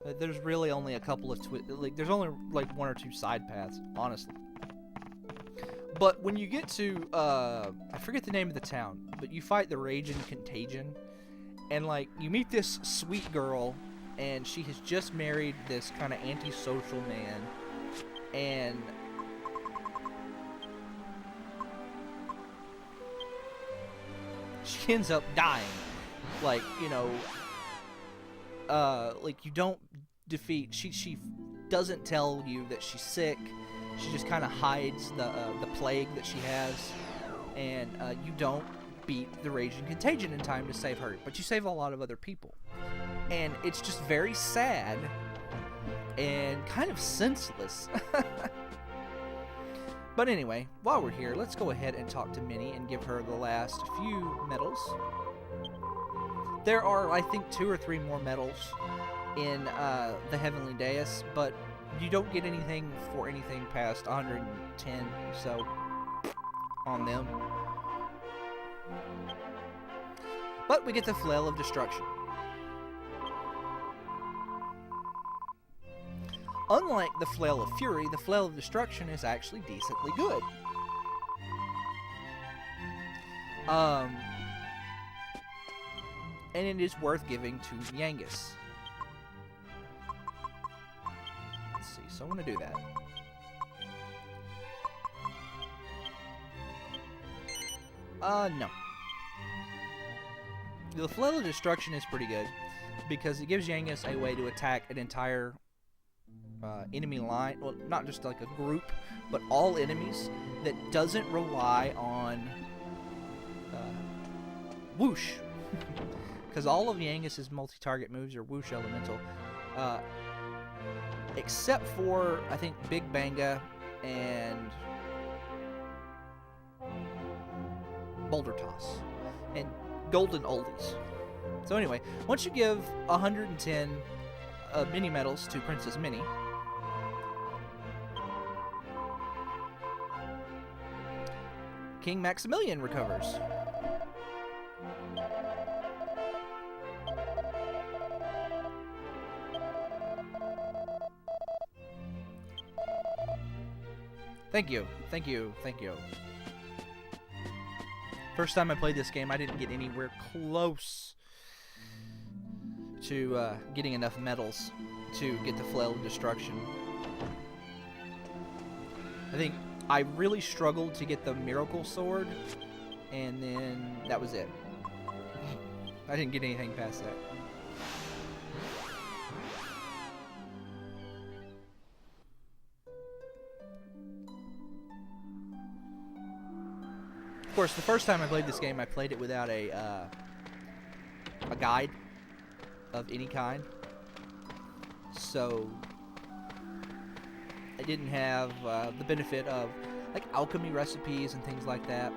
There's really only a couple of there's only like one or two side paths, honestly. But when you get to I forget the name of the town, but you fight the Raging Contagion, and like you meet this sweet girl, and she has just married this kind of antisocial man, and she ends up dying. Like, you know, like you don't defeat. She doesn't tell you that she's sick. She just kind of hides the plague that she has, and you don't beat the Raging Contagion in time to save her, but you save a lot of other people, and it's just very sad and kind of senseless. But anyway, while we're here, let's go ahead and talk to Minnie and give her the last few medals. There are, I think, 2 or 3 more medals in the Heavenly Dais, but you don't get anything for anything past 110, so on them. But we get the Flail of Destruction. Unlike the Flail of Fury, the Flail of Destruction is actually decently good. And it is worth giving to Yangus. Let's see, so I'm going to do that. No. The Flail of Destruction is pretty good, because it gives Yangus a way to attack an entire enemy line, well, not just like a group, but all enemies, that doesn't rely on whoosh. Because all of Yangus's multi-target moves are whoosh elemental, except for, I think, Big Banga and Boulder Toss and Golden Oldies. So anyway, once you give 110 mini medals to Princess Minnie, King Maximilian recovers. Thank you, thank you, thank you. First time I played this game, I didn't get anywhere close to getting enough medals to get the Flail of Destruction. I think I really struggled to get the Miracle Sword, and then that was it. I didn't get anything past that. Of course, the first time I played this game, I played it without a guide of any kind. So I didn't have the benefit of like alchemy recipes and things like that.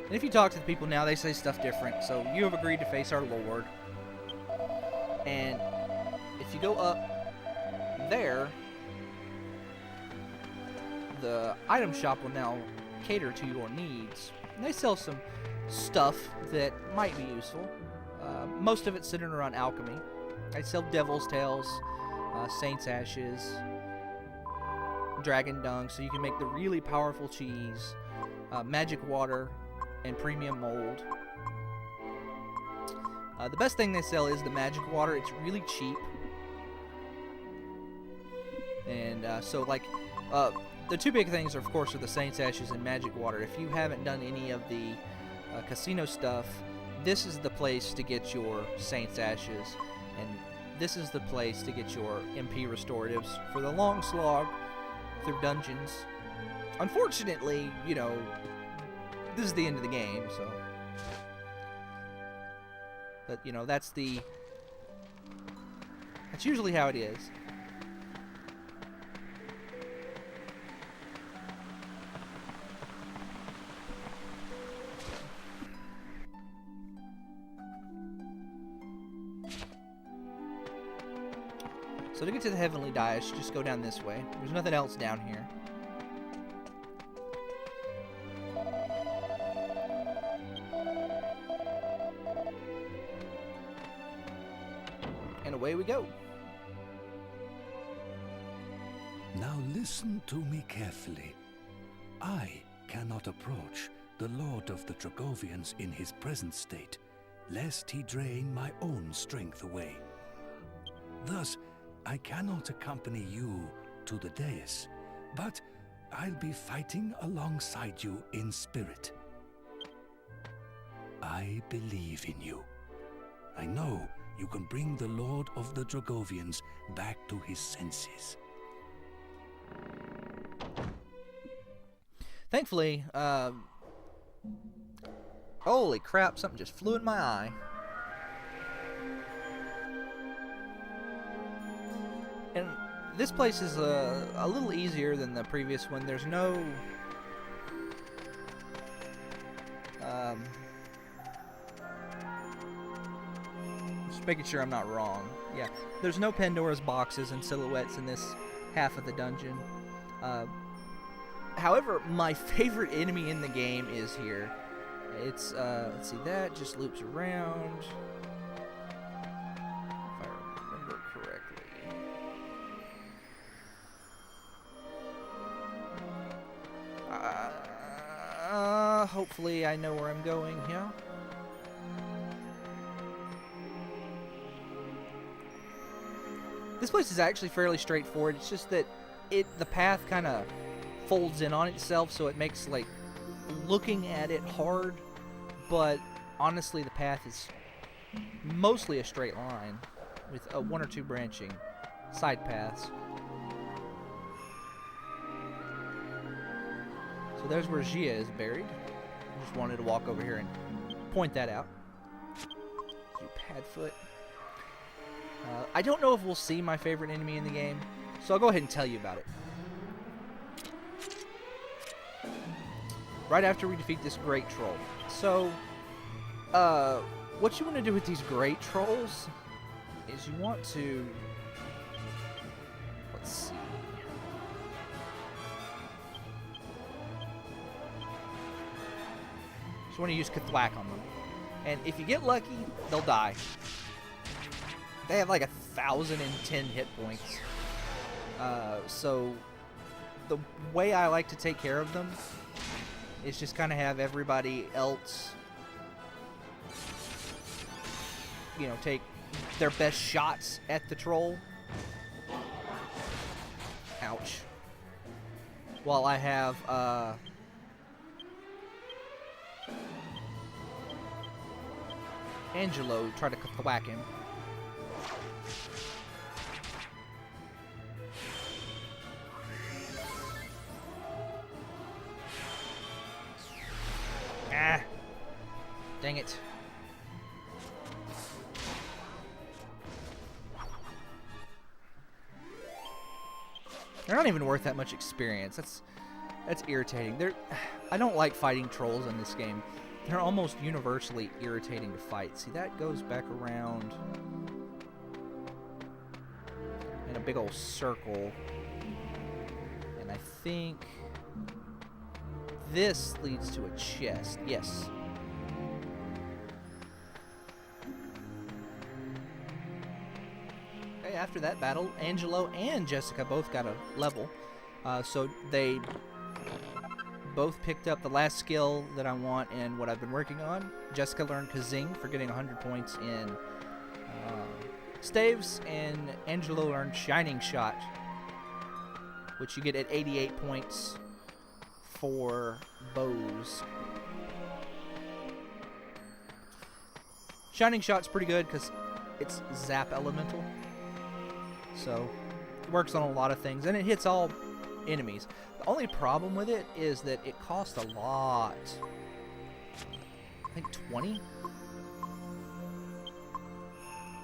And if you talk to the people now, they say stuff different. So you have agreed to face our Lord. And if you go up there, the item shop will now cater to your needs. And they sell some stuff that might be useful. Most of it's centered around alchemy. I sell Devil's Tails, Saint's Ashes, Dragon Dung, so you can make the really powerful cheese, magic water, and premium mold. The best thing they sell is the magic water. It's really cheap. And so, like, the two big things, of course, are the Saint's Ashes and magic water. If you haven't done any of the casino stuff, this is the place to get your Saint's Ashes, and this is the place to get your MP restoratives for the long slog through dungeons. Unfortunately, you know, this is the end of the game, so... But, you know, that's usually how it is. So to get to the Heavenly Dais, just go down this way. There's nothing else down here. away we go. Now listen to me carefully. I cannot approach the Lord of the Dragovians in his present state, lest he drain my own strength away. Thus, I cannot accompany you to the Dais, but I'll be fighting alongside you in spirit. I believe in you. I know you can bring the Lord of the Dragovians back to his senses. Thankfully, holy crap, something just flew in my eye. And this place is a little easier than the previous one. There's no... just making sure I'm not wrong. Yeah, there's no Pandora's boxes and silhouettes in this half of the dungeon. However, my favorite enemy in the game is here. It's, let's see, that just loops around. If I remember correctly. Hopefully I know where I'm going here. This place is actually fairly straightforward. It's just that the path kind of folds in on itself, so it makes like looking at it hard, but honestly the path is mostly a straight line with one or two branching side paths. So there's where Gia is buried. I just wanted to walk over here and point that out. You Padfoot. I don't know if we'll see my favorite enemy in the game, so I'll go ahead and tell you about it. Right after we defeat this great troll. So, what you want to do with these great trolls is you want to... Let's see. You want to use Kathwack on them. And if you get lucky, they'll die. They have like 1,010 hit points. So the way I like to take care of them is just kind of have everybody else, you know, take their best shots at the troll. Ouch. While I have, Angelo try to whack him. Ah! Dang it. They're not even worth that much experience. That's irritating. I don't like fighting trolls in this game. They're almost universally irritating to fight. See, that goes back around in a big old circle. And I think this leads to a chest. Yes. Okay, after that battle, Angelo and Jessica both got a level. So they both picked up the last skill that I want and what I've been working on. Jessica learned Kazing for getting 100 points in staves, and Angelo learned Shining Shot, which you get at 88 points for bows. Shining Shot's pretty good because it's Zap Elemental, so it works on a lot of things, and it hits all enemies. The only problem with it is that it costs a lot. I think 20?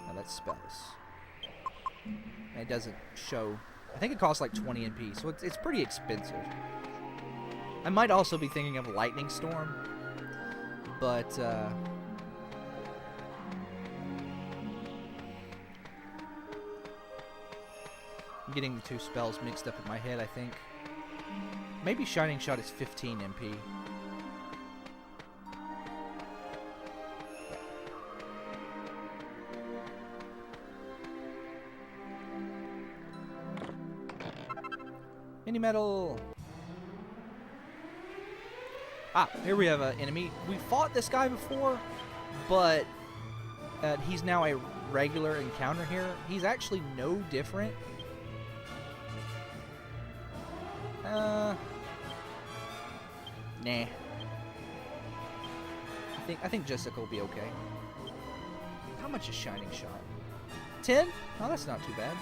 No, that's spells. And it doesn't show. I think it costs like 20 NP, so it's pretty expensive. I might also be thinking of Lightning Storm, but I'm getting the two spells mixed up in my head, I think. Maybe Shining Shot is 15 MP. Mini medal. Ah, here we have an enemy. We fought this guy before, but he's now a regular encounter here. He's actually no different. Nah. I think Jessica will be okay. How much is Shining Shot? 10? Oh, that's not too bad.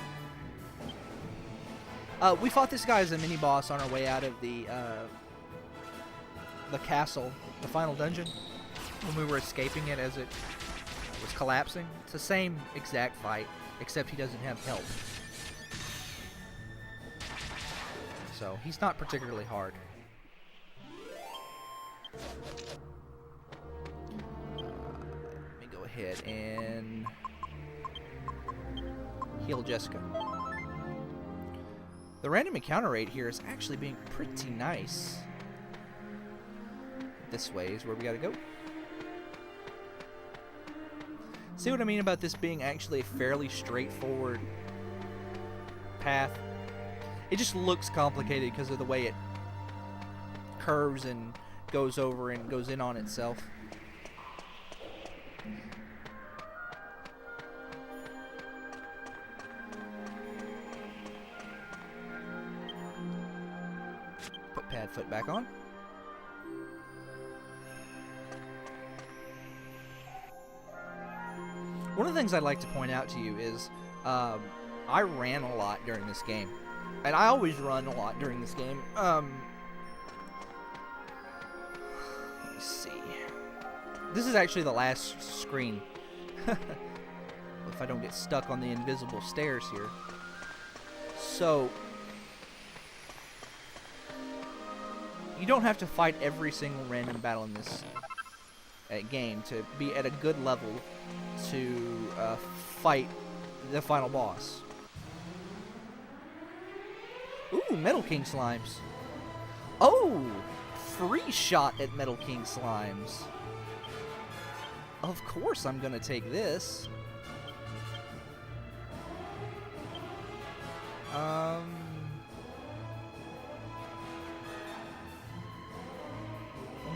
We fought this guy as a mini boss on our way out of the castle, the final dungeon, when we were escaping it as it was collapsing. It's the same exact fight, except he doesn't have health. So he's not particularly hard. Let me go ahead and heal Jessica. The random encounter rate here is actually being pretty nice. This way is where we gotta go. See what I mean about this being actually a fairly straightforward path? It just looks complicated because of the way it curves and goes over and goes in on itself. Put pad foot back on. One of the things I'd like to point out to you is I ran a lot during this game. And I always run a lot during this game. Let me see. This is actually the last screen. If I don't get stuck on the invisible stairs here. So, you don't have to fight every single random battle in this game to be at a good level to fight the final boss. Ooh, Metal King Slimes. Oh, free shot at Metal King Slimes. Of course I'm gonna take this.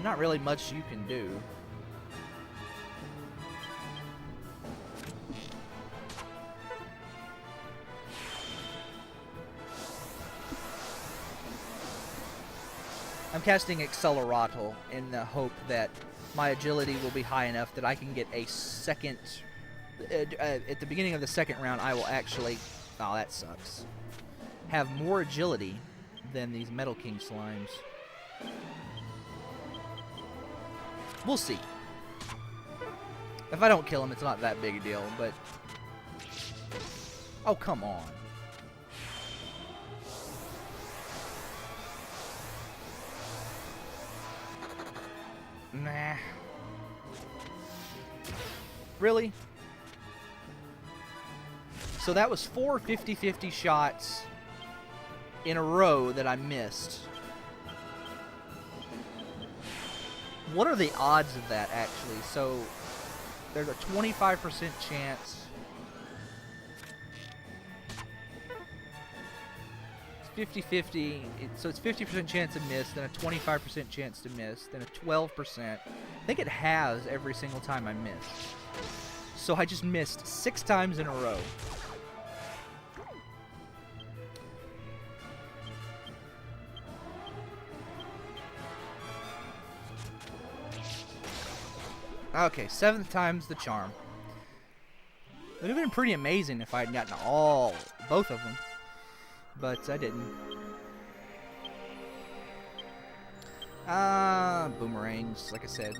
Not really much you can do. I'm casting Accelerato in the hope that my agility will be high enough that I can get a second... at the beginning of the second round, I will actually... Oh, that sucks. Have more agility than these Metal King Slimes. We'll see. If I don't kill him, it's not that big a deal, but... Oh, come on. Nah. Really? So that was 4 50-50 shots in a row that I missed. What are the odds of that, actually? So there's a 25% chance. It's 50-50. So it's 50% chance to miss, then a 25% chance to miss, then a 12%. I think it has every single time I miss. So I just missed 6 times in a row. Okay, 7th time's the charm. It would have been pretty amazing if I had gotten both of them. But I didn't. Boomerangs, like I said.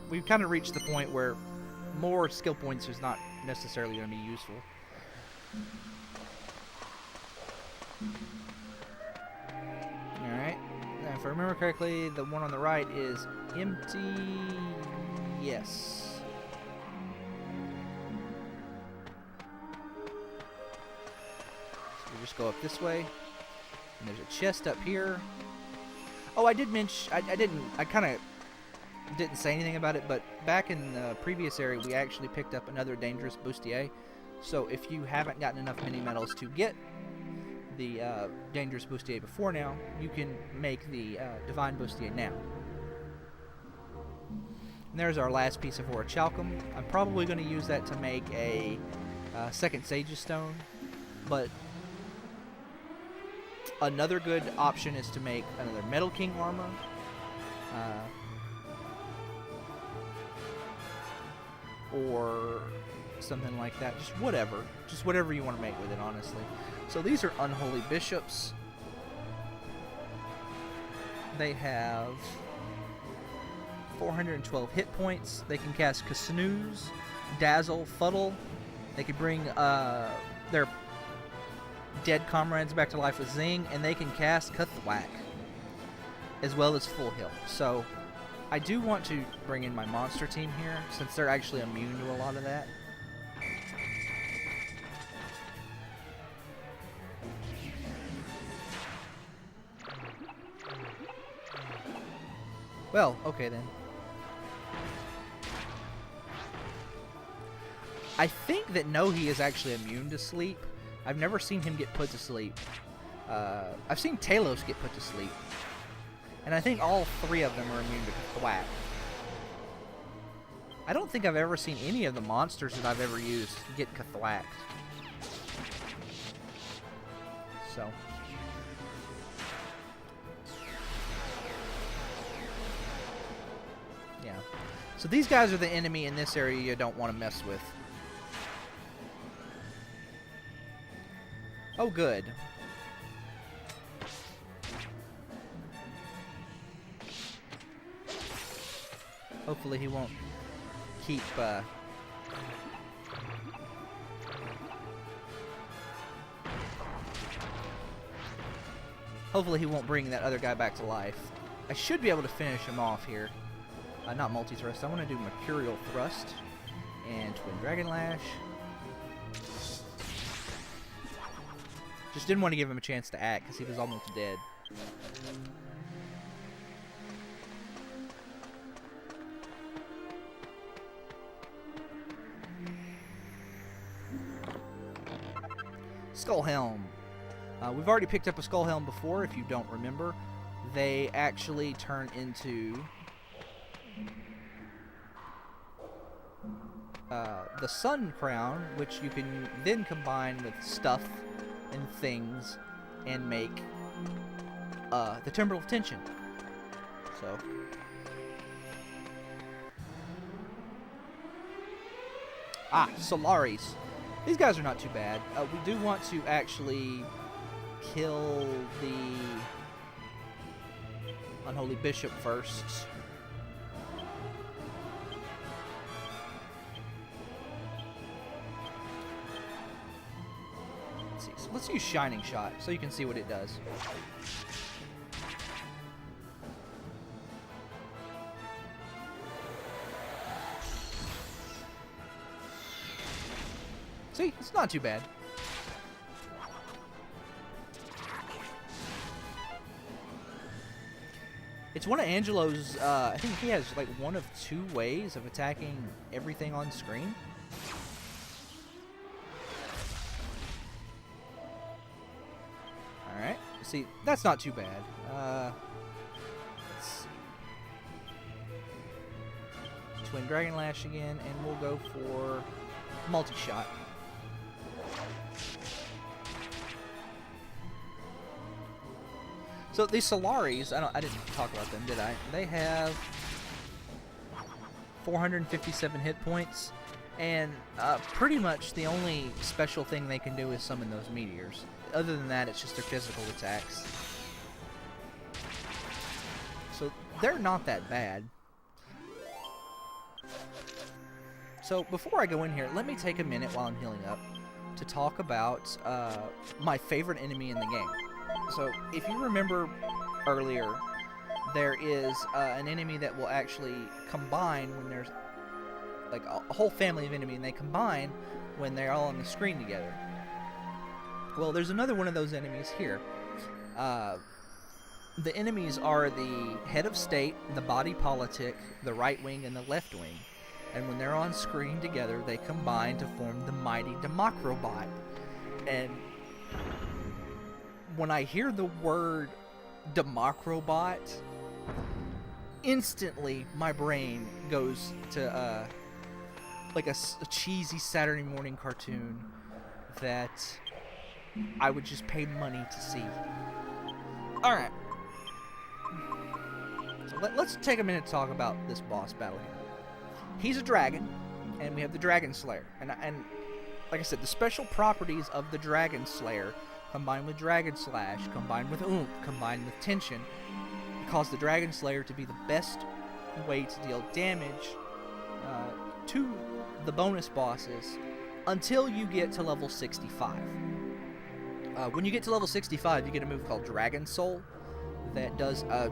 We've kind of reached the point where more skill points is not necessarily going to be useful. Alright. Now, if I remember correctly, the one on the right is empty. Yes. So we just go up this way. And there's a chest up here. Oh, I did mention... I kind of didn't say anything about it, but back in the previous area, we actually picked up another dangerous bustier. So if you haven't gotten enough mini medals to get the dangerous bustier before now, you can make the divine bustier now. And there's our last piece of orichalcum. I'm probably going to use that to make a second Sage's Stone, but another good option is to make another Metal King armor. Or something like that. Just whatever. Just whatever you want to make with it, honestly. So these are Unholy Bishops. They have 412 hit points. They can cast Snooze, Dazzle, Fuddle. They can bring their dead comrades back to life with Zing, and they can cast Thwack, as well as Full Heal. So I do want to bring in my monster team here, since they're actually immune to a lot of that. Well, okay then. I think that Nohi is actually immune to sleep. I've never seen him get put to sleep. I've seen Talos get put to sleep. And I think all three of them are immune to Thwack. I don't think I've ever seen any of the monsters that I've ever used get Thwacked. So. Yeah. So these guys are the enemy in this area you don't want to mess with. Oh, good. Hopefully he won't keep, hopefully he won't bring that other guy back to life. I should be able to finish him off here. Not multi-thrust. I want to do Mercurial Thrust and Twin Dragon Lash. Just didn't want to give him a chance to act because he was almost dead. Skull Helm. We've already picked up a Skull Helm before, if you don't remember. They actually turn into the Sun Crown, which you can then combine with stuff and things and make the Temple of Tension. So Solaris. These guys are not too bad. We do want to actually kill the Unholy Bishop first. Let's see. So let's use Shining Shot so you can see what it does. See, it's not too bad. It's one of Angelo's, I think he has like one of two ways of attacking everything on screen. Alright, see, that's not too bad. Let's see. Twin Dragon Lash again, and we'll go for multi-shot. So these Solaris, I didn't talk about them, did I? They have 457 hit points, and pretty much the only special thing they can do is summon those meteors. Other than that, it's just their physical attacks. So they're not that bad. So before I go in here, let me take a minute while I'm healing up to talk about my favorite enemy in the game. So if you remember earlier, there is an enemy that will actually combine when there's like a whole family of enemies, and they combine when they're all on the screen together. Well, there's another one of those enemies here. The enemies are the head of state, the body politic, the right wing, and the left wing. And when they're on screen together, they combine to form the mighty Democrobot. And when I hear the word Democrobot, instantly my brain goes to like a cheesy Saturday morning cartoon that I would just pay money to see. Alright. So let's take a minute to talk about this boss battle here. He's a dragon, and we have the Dragon Slayer. And like I said, the special properties of the Dragon Slayer, combined with Dragon Slash, combined with Oomph, combined with Tension, cause the Dragon Slayer to be the best way to deal damage to the bonus bosses until you get to level 65. When you get to level 65, you get a move called Dragon Soul that does a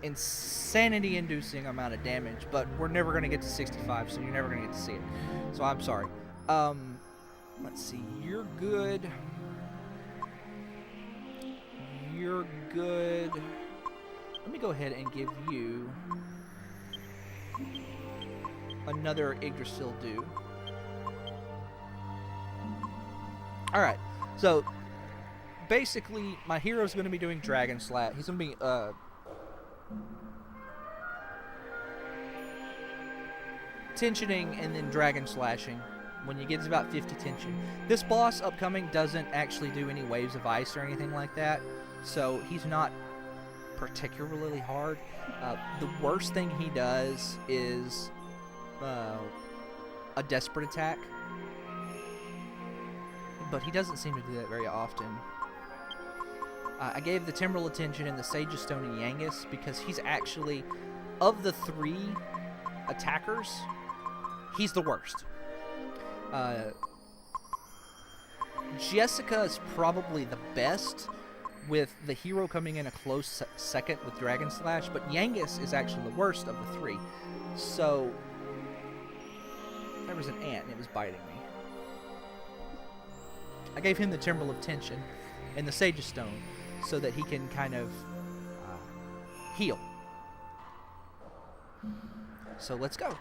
insanity-inducing amount of damage, but we're never going to get to 65, so you're never going to get to see it. So I'm sorry. Let's see. You're good. You're good. Let me go ahead and give you another Yggdrasil Dew. Alright, so basically my hero's going to be doing Dragon Slash. He's going to be tensioning and then Dragon Slashing when you get to about 50 tension. This boss upcoming doesn't actually do any waves of ice or anything like that, so he's not particularly hard. The worst thing he does is a desperate attack, but he doesn't seem to do that very often. I gave the Timbrel attention and the Sage's Stone and Yangus because he's actually, of the three attackers, he's the worst. Jessica is probably the best, with the hero coming in a close second with Dragon Slash, but Yangus is actually the worst of the three. So there was an ant and it was biting me. I gave him the Timbrel of Tension and the Sage's Stone so that he can kind of heal. So let's go.